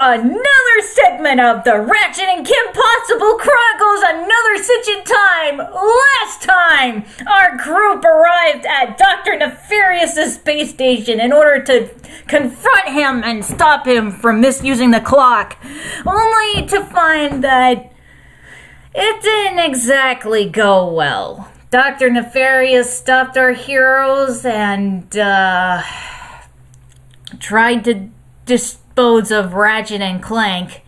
another segment of the Ratchet and Kim Possible Chronicles, another Sitch in time. Last time, our group arrived at Dr. Nefarious' space station in order to confront him and stop him from misusing the clock, only to find that it didn't exactly go well. Dr. Nefarious stopped our heroes and, tried to dispose of Ratchet and Clank,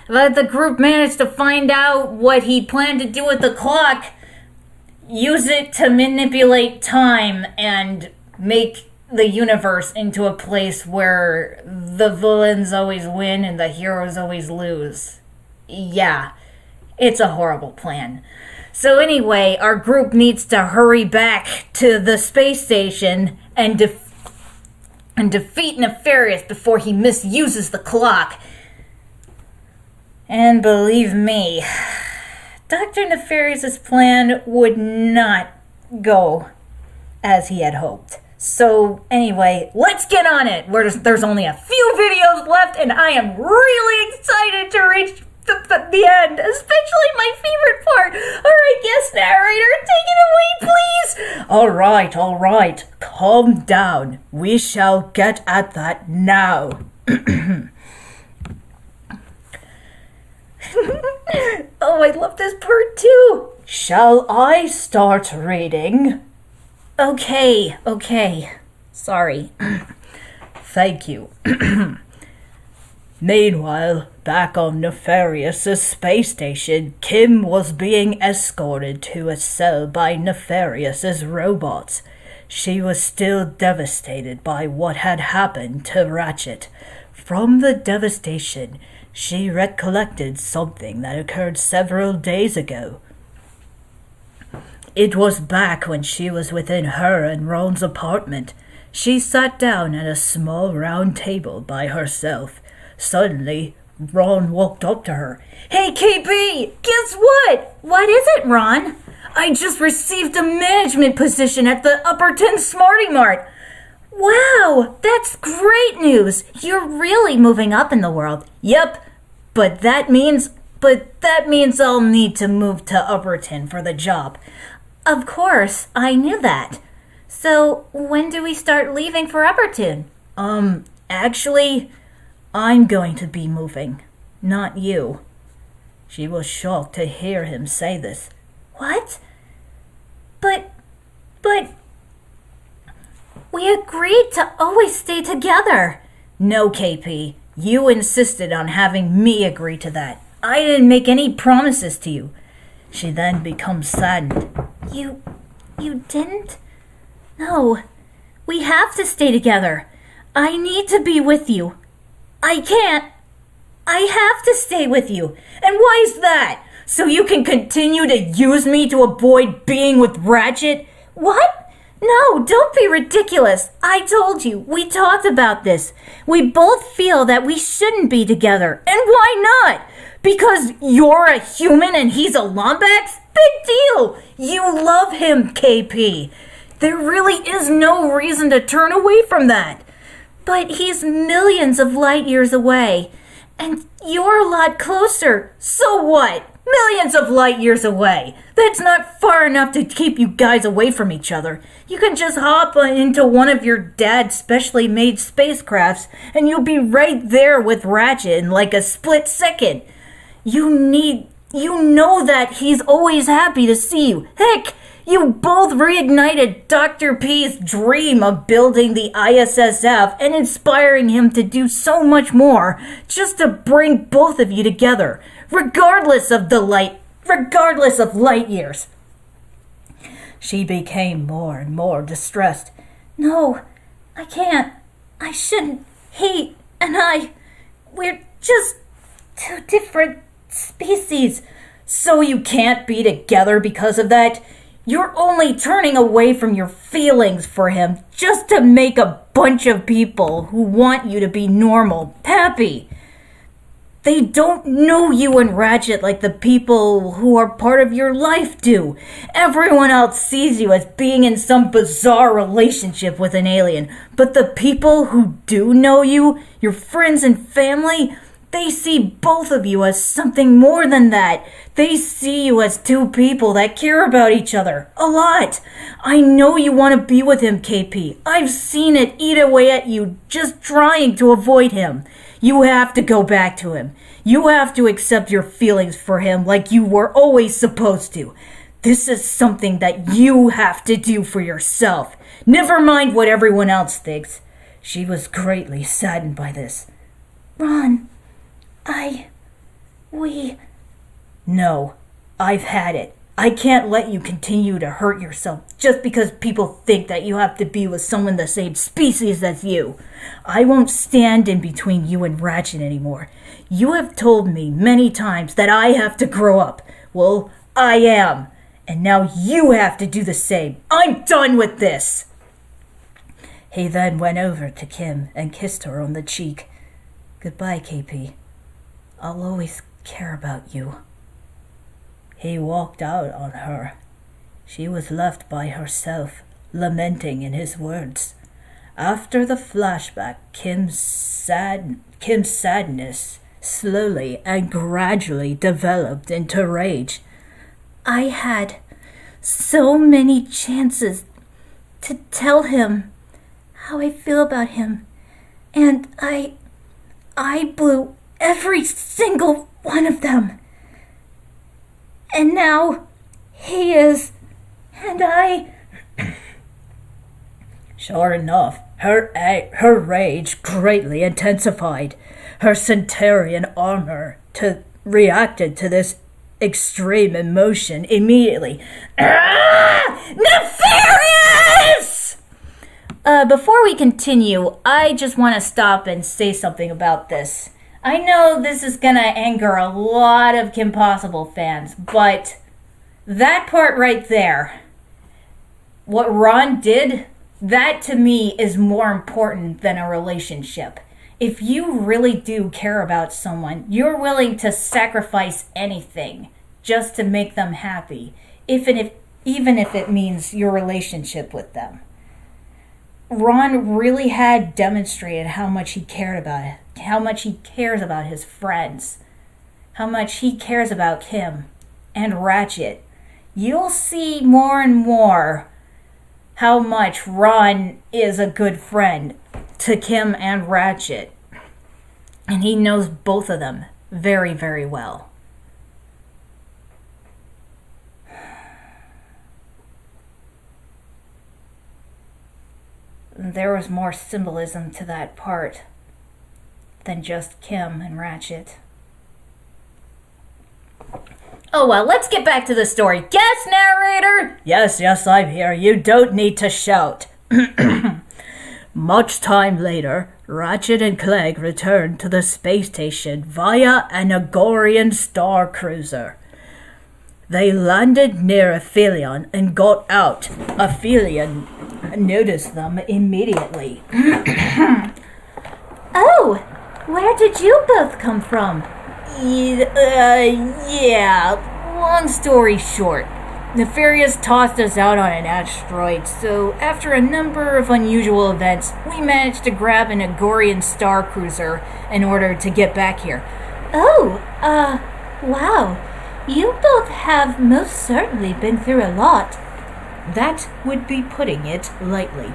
but the group managed to find out what he planned to do with the clock, use it to manipulate time and make the universe into a place where the villains always win and the heroes always lose. Yeah, it's a horrible plan. So anyway, our group needs to hurry back to the space station and defeat Nefarious before he misuses the clock. And believe me, Dr. Nefarious' plan would not go as he had hoped. So anyway, let's get on it. There's only a few videos left and I am really excited to reach the end, especially my favorite part. Alright, guest narrator, take it away, please. All right. Calm down. We shall get at that now. Oh, I love this part too. Shall I start reading? Okay. Sorry. Thank you. Meanwhile, back on Nefarious' space station, Kim was being escorted to a cell by Nefarious' robots. She was still devastated by what had happened to Ratchet. From the devastation, she recollected something that occurred several days ago. It was back when she was within her and Ron's apartment. She sat down at a small round table by herself. Suddenly, Ron walked up to her. Hey, KB, guess what? What is it, Ron? I just received a management position at the Upperton Smarty Mart. Wow, that's great news. You're really moving up in the world. Yep, but that means I'll need to move to Upperton for the job. Of course, I knew that. So, when do we start leaving for Upperton? Actually, I'm going to be moving, not you. She was shocked to hear him say this. What? But, we agreed to always stay together. No, KP, you insisted on having me agree to that. I didn't make any promises to you. She then becomes saddened. You didn't? No, we have to stay together. I need to be with you. I can't. I have to stay with you. And why is that? So you can continue to use me to avoid being with Ratchet? What? No, don't be ridiculous. I told you, we talked about this. We both feel that we shouldn't be together. And why not? Because you're a human and he's a Lombax? Big deal. You love him, KP. There really is no reason to turn away from that. But he's millions of light years away. And you're a lot closer. So what? Millions of light years away. That's not far enough to keep you guys away from each other. You can just hop into one of your dad's specially made spacecrafts and you'll be right there with Ratchet in like a split second. You know that he's always happy to see you. Heck, you both reignited Dr. P's dream of building the ISSF and inspiring him to do so much more just to bring both of you together, regardless of light years. She became more and more distressed. No, I can't. I shouldn't. He and I, we're just two different species. So you can't be together because of that? You're only turning away from your feelings for him just to make a bunch of people who want you to be normal happy. They don't know you and Ratchet like the people who are part of your life do. Everyone else sees you as being in some bizarre relationship with an alien. But the people who do know you, your friends and family, They see both of you as something more than that. They see you as two people that care about each other a lot. I know you want to be with him, KP. I've seen it eat away at you just trying to avoid him. You have to go back to him. You have to accept your feelings for him like you were always supposed to. This is something that you have to do for yourself. Never mind what everyone else thinks. She was greatly saddened by this. Ron, No, I've had it. I can't let you continue to hurt yourself just because people think that you have to be with someone the same species as you. I won't stand in between you and Ratchet anymore. You have told me many times that I have to grow up. Well, I am. And now you have to do the same. I'm done with this. He then went over to Kim and kissed her on the cheek. Goodbye, KP. I'll always care about you. He walked out on her. She was left by herself, lamenting in his words. After the flashback, Kim's sadness slowly and gradually developed into rage. I had so many chances to tell him how I feel about him, and I blew every single one of them. And now he is, and I... Sure enough, her rage greatly intensified. Her Centurion armor reacted to this extreme emotion immediately. Nefarious! Before we continue, I just want to stop and say something about this. I know this is gonna anger a lot of Kim Possible fans, but that part right there, what Ron did, that to me is more important than a relationship. If you really do care about someone, you're willing to sacrifice anything just to make them happy, even if it means your relationship with them. Ron really had demonstrated how much he cared about it, how much he cares about his friends, how much he cares about Kim and Ratchet. You'll see more and more how much Ron is a good friend to Kim and Ratchet. And he knows both of them very, very well. There was more symbolism to that part than just Kim and Ratchet. Oh well, let's get back to the story. Yes, narrator? Yes, I'm here. You don't need to shout. Much time later, Ratchet and Clank returned to the space station via an Agorian star cruiser. They landed near Aphelion and got out. Aphelion noticed them immediately. Oh, where did you both come from? Yeah, long story short. Nefarious tossed us out on an asteroid, so after a number of unusual events, we managed to grab an Agorian star cruiser in order to get back here. Oh, wow. You both have most certainly been through a lot. That would be putting it lightly.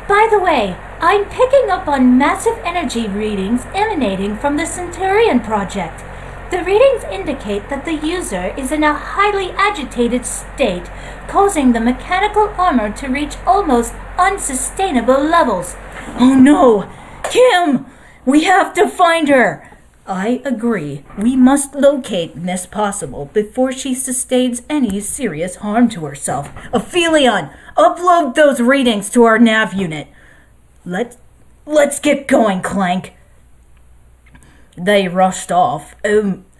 By the way, I'm picking up on massive energy readings emanating from the Centurion project. The readings indicate that the user is in a highly agitated state, causing the mechanical armor to reach almost unsustainable levels. Oh no! Kim! We have to find her! I agree. We must locate Miss Possible before she sustains any serious harm to herself. Aphelion, upload those readings to our nav unit. Let's get going, Clank. They rushed off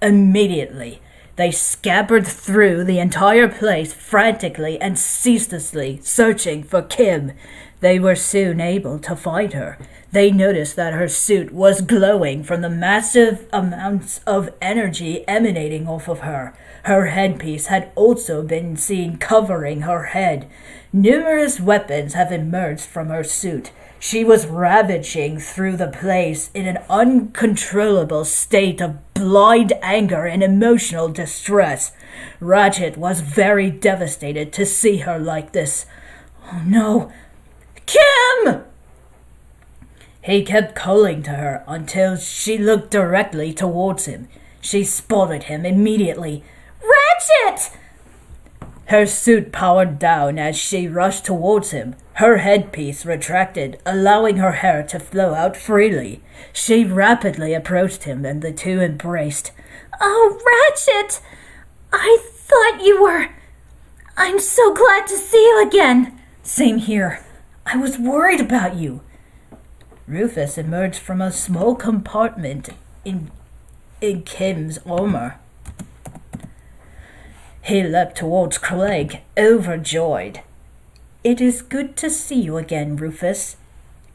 immediately. They scampered through the entire place frantically and ceaselessly searching for Kim. They were soon able to find her. They noticed that her suit was glowing from the massive amounts of energy emanating off of her. Her headpiece had also been seen covering her head. Numerous weapons have emerged from her suit. She was ravaging through the place in an uncontrollable state of blind anger and emotional distress. Ratchet was very devastated to see her like this. Oh no! Kim! He kept calling to her until she looked directly towards him. She spotted him immediately. Ratchet! Her suit powered down as she rushed towards him. Her headpiece retracted, allowing her hair to flow out freely. She rapidly approached him and the two embraced. Oh, Ratchet! I thought you were... I'm so glad to see you again. Same here. I was worried about you. Rufus emerged from a small compartment in Kim's armor. He leapt towards Clegg, overjoyed. It is good to see you again, Rufus.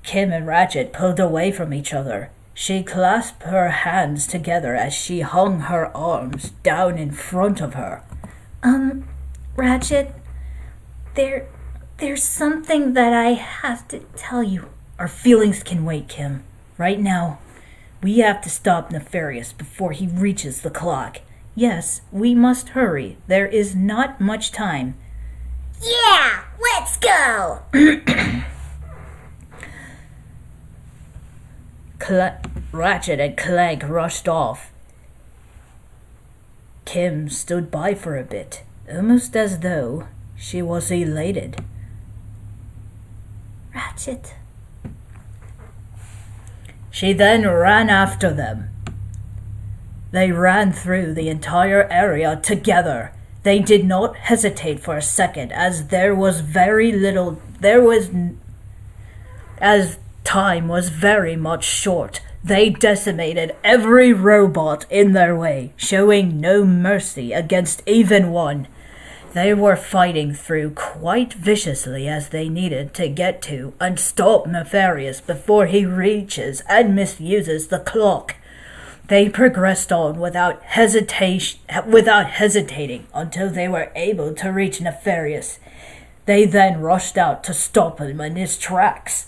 Kim and Ratchet pulled away from each other. She clasped her hands together as she hung her arms down in front of her. Ratchet, there's something that I have to tell you. Our feelings can wait, Kim. Right now, we have to stop Nefarious before he reaches the clock. Yes, we must hurry. There is not much time. Yeah, let's go! Ratchet and Clegg rushed off. Kim stood by for a bit, almost as though she was elated. Ratchet. She then ran after them. They ran through the entire area together. They did not hesitate for a second, as time was very much short. They decimated every robot in their way, showing no mercy against even one. They were fighting through quite viciously as they needed to get to and stop Nefarious before he reaches and misuses the clock. They progressed on without hesitating until they were able to reach Nefarious. They then rushed out to stop him in his tracks.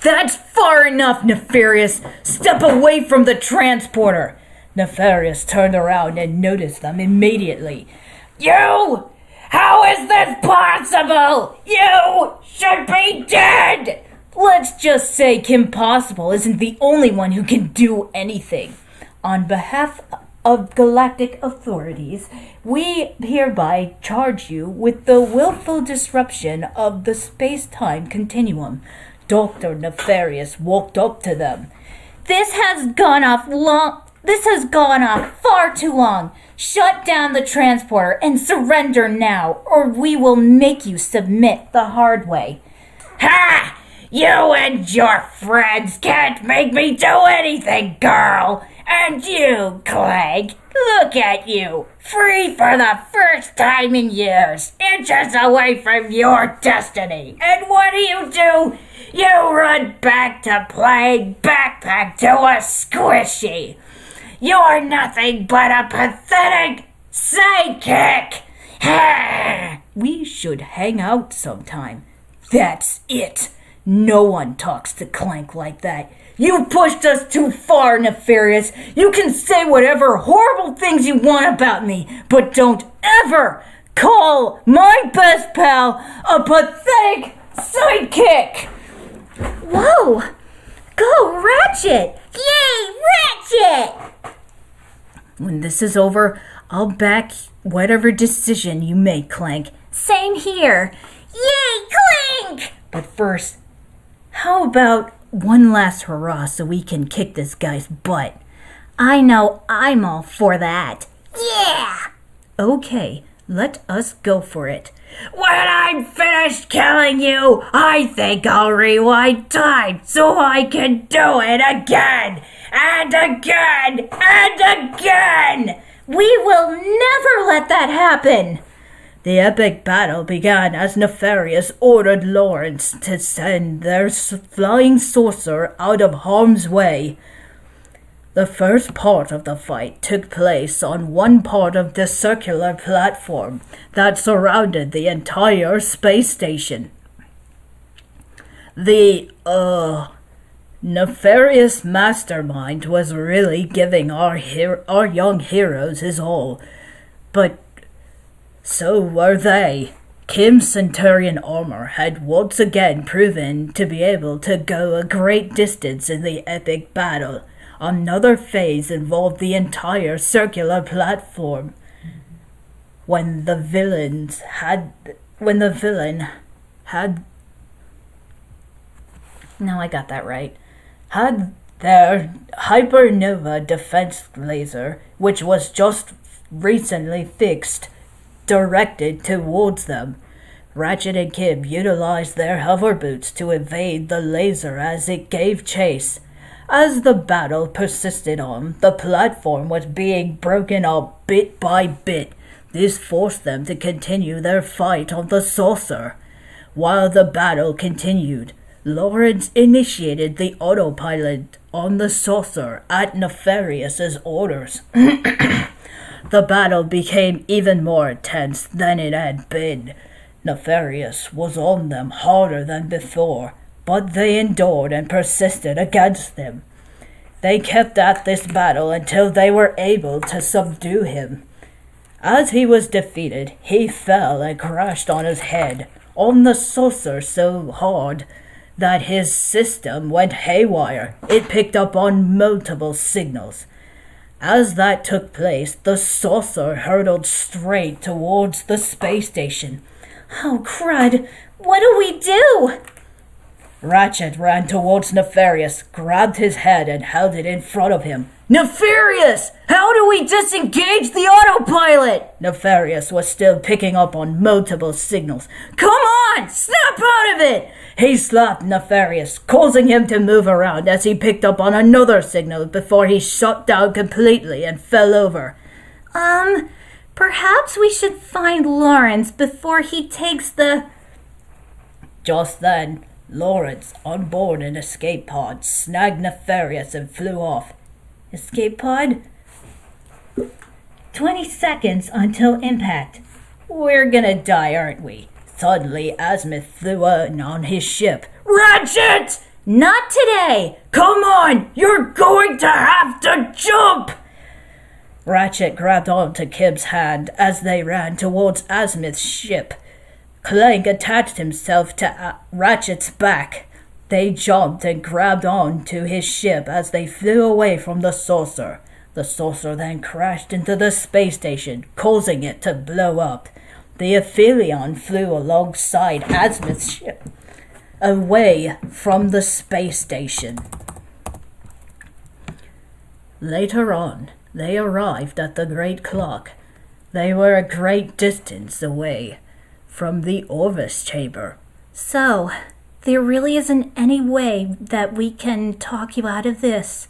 That's far enough, Nefarious! Step away from the transporter! Nefarious turned around and noticed them immediately. You! How is this possible? You should be dead! Let's just say Kim Possible isn't the only one who can do anything. On behalf of galactic authorities, we hereby charge you with the willful disruption of the space-time continuum. Dr. Nefarious walked up to them. This has gone off far too long. Shut down the transporter and surrender now, or we will make you submit the hard way. Ha! You and your friends can't make me do anything, girl! And you, Clegg, look at you, free for the first time in years, inches away from your destiny. And what do? You run back to playing backpack to a squishy. You're nothing but a pathetic sidekick. We should hang out sometime. That's it. No one talks to Clank like that. You pushed us too far, Nefarious. You can say whatever horrible things you want about me, but don't ever call my best pal a pathetic sidekick. Whoa! Go, Ratchet! Yay, Ratchet! When this is over, I'll back whatever decision you make, Clank. Same here. Yay, Clank! But first, how about one last hurrah so we can kick this guy's butt? I know I'm all for that. Yeah! Okay, let us go for it. When I'm finished killing you, I think I'll rewind time so I can do it again and again and again. We will never let that happen. The epic battle began as Nefarious ordered Lawrence to send their flying saucer out of harm's way. The first part of the fight took place on one part of the circular platform that surrounded the entire space station. The, nefarious mastermind was really giving our young heroes his all, but so were they. Kim's Centurion armor had once again proven to be able to go a great distance in the epic battle. Another phase involved the entire circular platform. When the villain had no, I got that right. Had their hypernova defense laser, which was just recently fixed, directed towards them. Ratchet and Kim utilized their hover boots to evade the laser as it gave chase. As the battle persisted on, the platform was being broken up bit by bit. This forced them to continue their fight on the saucer. While the battle continued, Lawrence initiated the autopilot on the saucer at Nefarious's orders. The battle became even more intense than it had been. Nefarious was on them harder than before, but they endured and persisted against him. They kept at this battle until they were able to subdue him. As he was defeated, he fell and crashed on his head on the saucer so hard that his system went haywire. It picked up on multiple signals. As that took place, the saucer hurtled straight towards the space station. Oh, crud! What do we do? Ratchet ran towards Nefarious, grabbed his head, and held it in front of him. Nefarious! How do we disengage the autopilot? Nefarious was still picking up on multiple signals. Come on! Snap out of it! He slapped Nefarious, causing him to move around as he picked up on another signal before he shut down completely and fell over. Perhaps we should find Lawrence before he takes the... Just then, Lawrence, on board an escape pod, snagged Nefarious and flew off. Escape pod? 20 seconds until impact. We're gonna die, aren't we? Suddenly, Azimuth flew in on his ship. Ratchet! Not today! Come on! You're going to have to jump! Ratchet grabbed onto Kim's hand as they ran towards Azimuth's ship. Clank attached himself to Ratchet's back. They jumped and grabbed onto his ship as they flew away from the saucer. The saucer then crashed into the space station, causing it to blow up. The Aphelion flew alongside Azimuth's ship, away from the space station. Later on, they arrived at the Great Clock. They were a great distance away from the Orvis chamber. So, there really isn't any way that we can talk you out of this.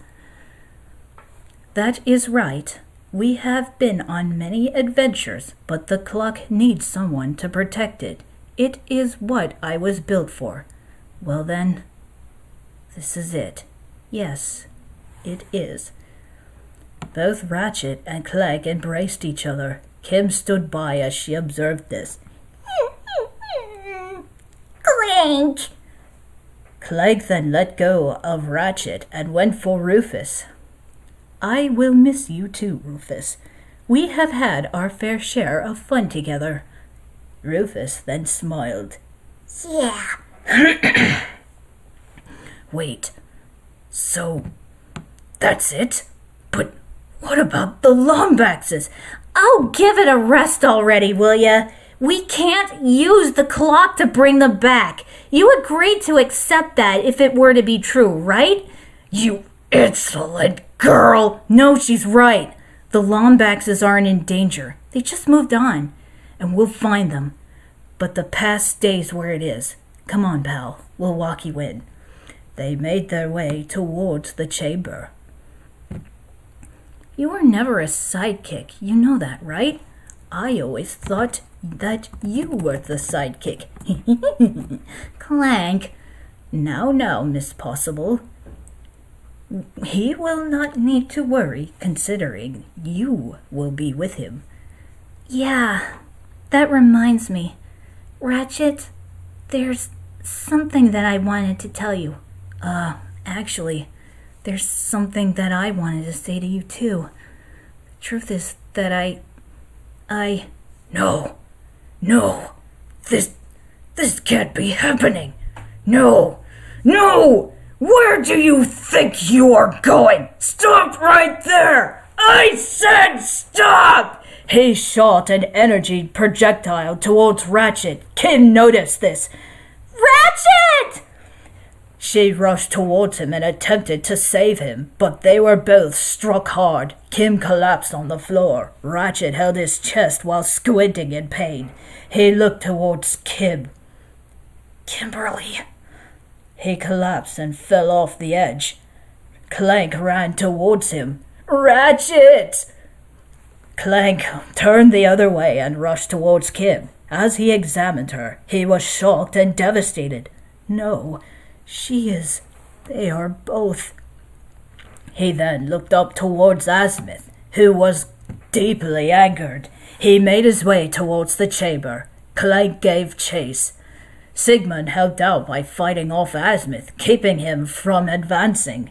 That is right. We have been on many adventures, but the clock needs someone to protect it. It is what I was built for. Well then, this is it. Yes, it is. Both Ratchet and Clank embraced each other. Kim stood by as she observed this. Clank! Clank then let go of Ratchet and went for Rufus. I will miss you too, Rufus. We have had our fair share of fun together. Rufus then smiled. Yeah. Wait, so that's it? But what about the Lombaxes? Oh, give it a rest already, will ya? We can't use the clock to bring them back. You agreed to accept that if it were to be true, right? You insolent girl! No, she's right. The Lombaxes aren't in danger. They just moved on, and we'll find them. But the past stays where it is. Come on, pal. We'll walk you in. They made their way towards the chamber. You were never a sidekick. You know that, right? I always thought that you were the sidekick. Clank, Now, Miss Possible. He will not need to worry, considering you will be with him. yeah, that reminds me. Ratchet, there's something that I wanted to tell you. Actually, there's something that I wanted to say to you too. The truth is that I... No. This can't be happening. No. Where do you think you are going? Stop right there! I said stop! He shot an energy projectile towards Ratchet. Kim noticed this. Ratchet! She rushed towards him and attempted to save him, but they were both struck hard. Kim collapsed on the floor. Ratchet held his chest while squinting in pain. He looked towards Kim. Kimberly. He collapsed and fell off the edge. Clank ran towards him. Ratchet! Clank turned the other way and rushed towards Kim. As he examined her, he was shocked and devastated. No, they are both. He then looked up towards Azimuth, who was deeply angered. He made his way towards the chamber. Clank gave chase. Sigmund helped out by fighting off Azimuth, keeping him from advancing.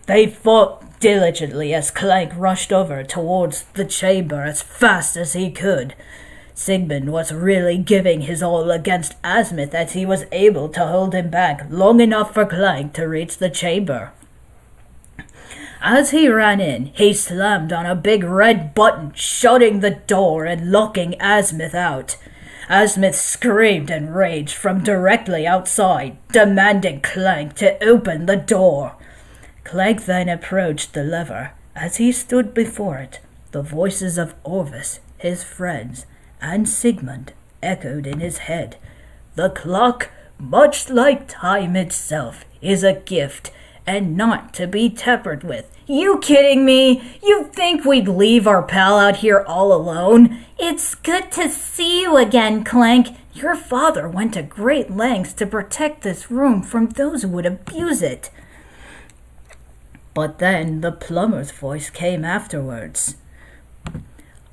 They fought diligently as Clank rushed over towards the chamber as fast as he could. Sigmund was really giving his all against Azimuth as he was able to hold him back long enough for Clank to reach the chamber. As he ran in, he slammed on a big red button, shutting the door and locking Azimuth out. Azimuth screamed in rage from directly outside, demanding Clank to open the door. Clank then approached the lever. As he stood before it, the voices of Orvis, his friends, and Sigmund echoed in his head. The clock, much like time itself, is a gift and not to be tampered with. You kidding me? You think we'd leave our pal out here all alone? It's good to see you again, Clank. Your father went to great lengths to protect this room from those who would abuse it. But then the plumber's voice came afterwards.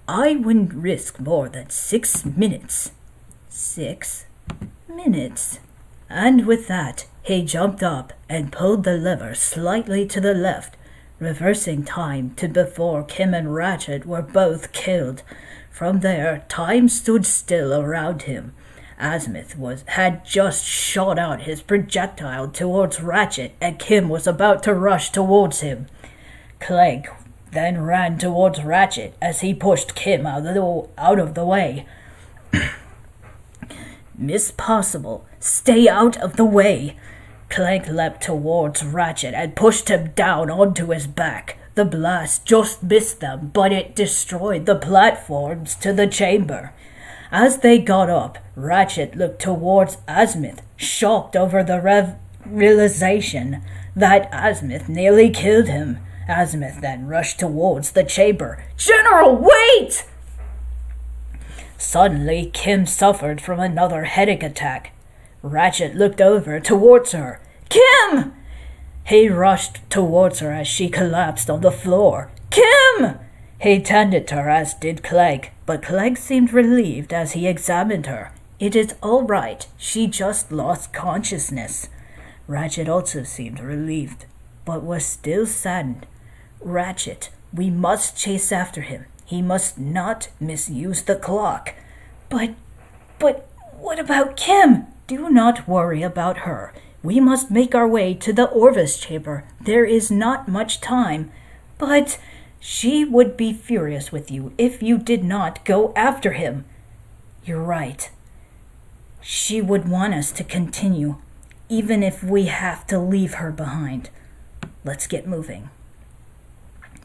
I wouldn't risk more than 6 minutes. 6 minutes. And with that, he jumped up and pulled the lever slightly to the left, reversing time to before Kim and Ratchet were both killed. From there, time stood still around him. Azimuth had just shot out his projectile towards Ratchet, and Kim was about to rush towards him. Clank then ran towards Ratchet as he pushed Kim out of the way. Miss Possible, stay out of the way! Clank leapt towards Ratchet and pushed him down onto his back. The blast just missed them, but it destroyed the platforms to the chamber. As they got up, Ratchet looked towards Azimuth, shocked over the realization that Azimuth nearly killed him. Azimuth then rushed towards the chamber. General, wait! Suddenly, Kim suffered from another headache attack. Ratchet looked over towards her. Kim! He rushed towards her as she collapsed on the floor. Kim! He tended to her, as did Clegg, but Clegg seemed relieved as he examined her. It is all right. She just lost consciousness. Ratchet also seemed relieved, but was still saddened. Ratchet, we must chase after him. He must not misuse the clock. But what about Kim? Do not worry about her. We must make our way to the Orvis chamber. There is not much time. But she would be furious with you if you did not go after him. You're right. She would want us to continue, even if we have to leave her behind. Let's get moving.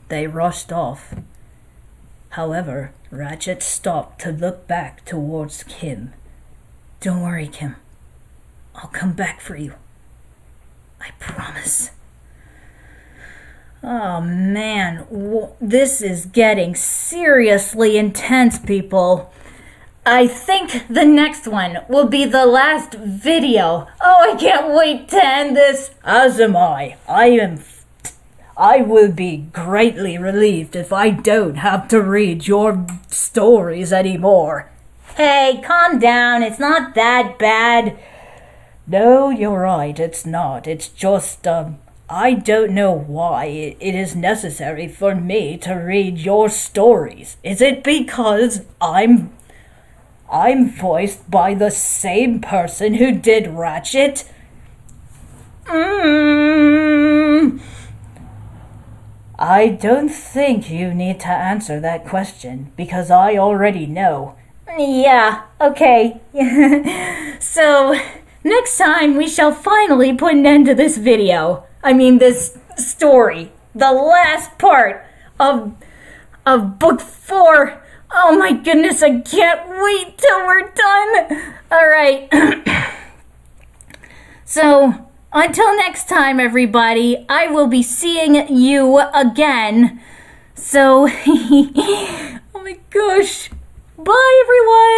They rushed off. However, Ratchet stopped to look back towards Kim. Don't worry, Kim. I'll come back for you. I promise. Oh man, this is getting seriously intense, people. I think the next one will be the last video. Oh, I can't wait to end this. As am I. I will be greatly relieved if I don't have to read your stories anymore. Hey, calm down. It's not that bad. No, you're right. It's not. It's just, I don't know why it is necessary for me to read your stories. Is it because I'm voiced by the same person who did Ratchet? I don't think you need to answer that question, because I already know. Yeah, okay. So, next time we shall finally put an end to this video. I mean, this story. The last part of book 4. Oh my goodness, I can't wait till we're done. Alright. So, until next time, everybody, I will be seeing you again. So, oh my gosh. Bye, everyone.